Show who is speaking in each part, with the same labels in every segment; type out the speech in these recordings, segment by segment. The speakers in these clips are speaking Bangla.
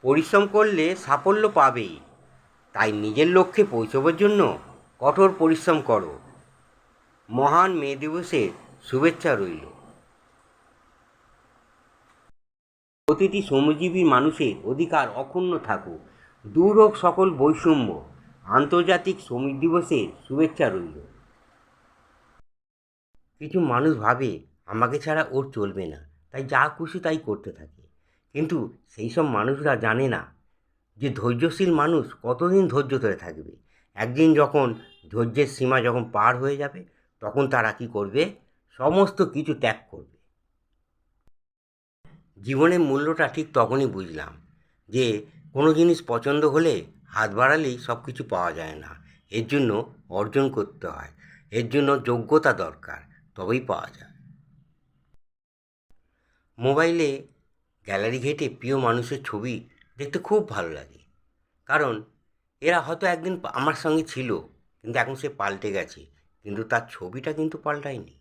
Speaker 1: পরিশ্রম করলে সাফল্য পাবেই, তাই নিজের লক্ষ্যে পৌঁছবার জন্য কঠোর পরিশ্রম করো। মহান মে দিবসের শুভেচ্ছা রইল। প্রতিটি শ্রমজীবী মানুষের অধিকার অক্ষুণ্ণ থাকুক, দূর হোক সকল বৈষম্য। আন্তর্জাতিক শ্রমিক দিবসের শুভেচ্ছা রইল। কিছু মানুষ ভাবে আমাকে ছাড়া ওর চলবে না, তাই যা খুশি তাই করতে থাকে। কিন্তু সেই সব মানুষরা জানে না যে ধৈর্যশীল মানুষ কতদিন ধৈর্য ধরে থাকবে। একদিন যখন ধৈর্যের সীমা যখন পার হয়ে যাবে, তখন তারা কী করবে? সমস্ত কিছু ত্যাগ করবে। জীবনের মূল্যটা ঠিক তখনই বুঝলাম যে কোনো জিনিস পছন্দ হলে হাত বাড়ালেই সব কিছু পাওয়া যায় না। এর জন্য অর্জন করতে হয়, এর জন্য যোগ্যতা দরকার, তবেই পাওয়া যায়। মোবাইলে গ্যালারি ঘেঁটে প্রিয় মানুষের ছবি দেখতে খুব ভালো লাগে, কারণ এরা হয়তো একদিন আমার সঙ্গে ছিল, কিন্তু এখন সে পাল্টে গেছে, কিন্তু তার ছবিটা কিন্তু পাল্টায়নি।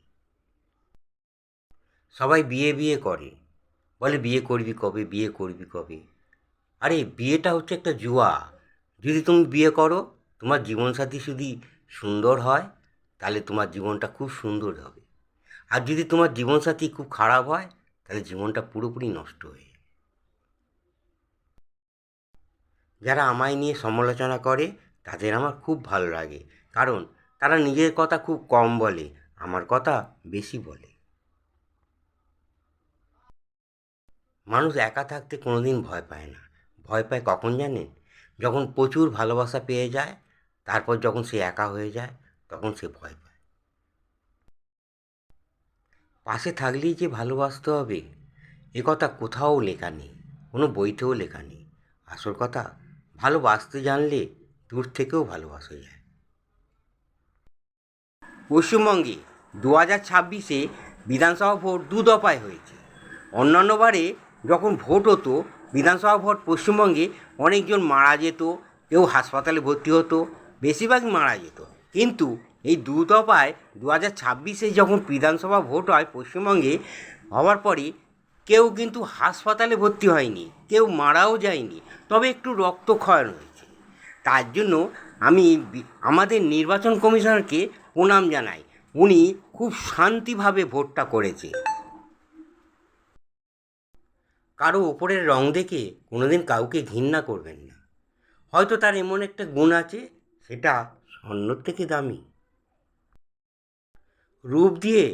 Speaker 1: সবাই বিয়ে বিয়ে করে, বলে বিয়ে করবি কবে, বিয়ে করবি কবে। আরে বিয়েটা হচ্ছে একটা জুয়া। যদি তুমি বিয়ে করো, তোমার জীবনসাথী যদি সুন্দর হয়, তাহলে তোমার জীবনটা খুব সুন্দর হবে। আর যদি তোমার জীবনসাথী খুব খারাপ হয়, তাহলে জীবনটা পুরোপুরি নষ্ট হয়ে যাবে। যারা আমায় নিয়ে সমালোচনা করে তাদের আমার খুব ভালো লাগে, কারণ তারা নিজের কথা খুব কম বলে, আমার কথা বেশি বলে। মানুষ একা থাকতে কোনো দিন ভয় পায় না। ভয় পায় কখন জানেন? যখন প্রচুর ভালোবাসা পেয়ে যায়, তারপর যখন সে একা হয়ে যায়, তখন সে ভয় পায়। পাশে থাকলেই যে ভালোবাসতে হবে, এ কথা কোথাও লেখা নেই, কোনো বইতেও লেখা নেই। আসল কথা, ভালোবাসতে জানলে দূর থেকেও ভালোবাসা যায়। পশ্চিমবঙ্গে 2026-এ বিধানসভা ভোট দু দফায় হয়েছে। অন্যান্য বারে যখন ভোট হতো, বিধানসভা ভোট পশ্চিমবঙ্গে অনেকজন মারা যেত, কেউ হাসপাতালে ভর্তি হতো, বেশিরভাগই মারা যেত। কিন্তু এই দু দফায় 2026-এ যখন বিধানসভা ভোট হয় পশ্চিমবঙ্গে, হওয়ার পরে কেউ কিন্তু হাসপাতালে ভর্তি হয়নি, কেউ মারাও যায়নি, তবে একটু রক্তক্ষরণ হয়েছে। তার জন্য আমি আমাদের নির্বাচন কমিশনারকে প্রণাম জানাই। উনি খুব শান্তিভাবে ভোটটা করেছে। কারো ওপরের রং দেখে কোনোদিন কাউকে ঘৃণা করবেন না। হয়তো তার এমন একটা গুণ আছে, সেটা স্বর্ণর থেকে দামি। রূপ দিয়ে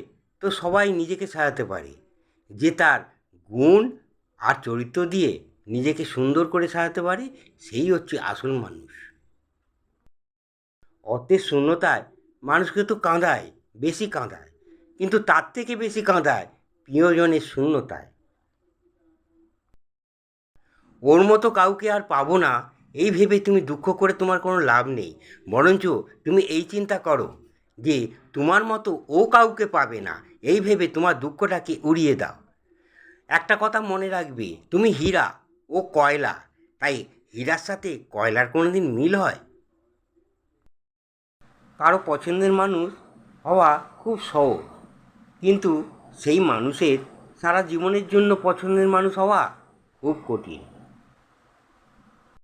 Speaker 1: তো সবাই নিজেকে সাজাতে পারে, যে তার গুণ আর চরিত্র দিয়ে নিজেকে সুন্দর করে সাজাতে পারে, সেই হচ্ছে আসল মানুষ। অর্থের শূন্যতায় মানুষকে তো কাঁদায়, বেশি কাঁদায়, কিন্তু তার থেকে বেশি কাঁদায় প্রিয়জনের শূন্যতায়। ওর মতো কাউকে আর পাবো না, এই ভেবে তুমি দুঃখ করে তোমার কোনো লাভ নেই। বরঞ্চ তুমি এই চিন্তা করো যে তোমার মতো ও কাউকে পাবে না, এই ভেবে তোমার দুঃখটাকে উড়িয়ে দাও। একটা কথা মনে রাখবে, তুমি হীরা, ও কয়লা, তাই হীরার সাথে কয়লার কোনো দিন মিল হয়? কারো পছন্দের মানুষ হওয়া খুব সহজ, কিন্তু সেই মানুষের সারা জীবনের জন্য পছন্দের মানুষ হওয়া খুব কঠিন।